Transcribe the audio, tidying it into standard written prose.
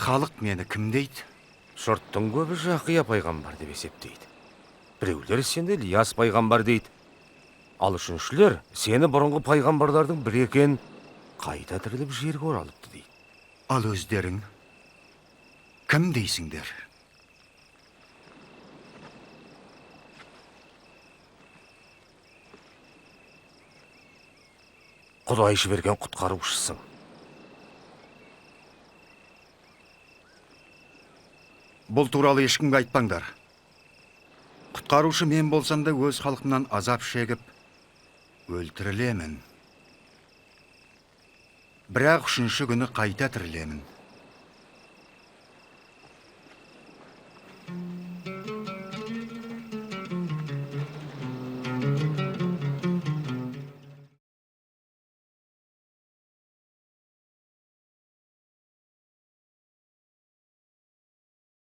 Халық мені кім дейді? Жұрттың көбі Жақия пайғамбар деп есептейді. Біреулер сені Ильяс пайғамбар дейді. Ал үшіншілер сені бұрынғы пайғамбарлардың бірі екен, қайта тіріліп жерге оралыпты дейді. Ал өздерің кім дейсіңдер? Құдай жіберген құтқарушысың. Бұл туралы ешкімге айтпаңдар. Құтқарушы мен болсам да өз халқымнан азап шегіп, өлтірілемін. Бірақ үшінші күні қайта тірілемін.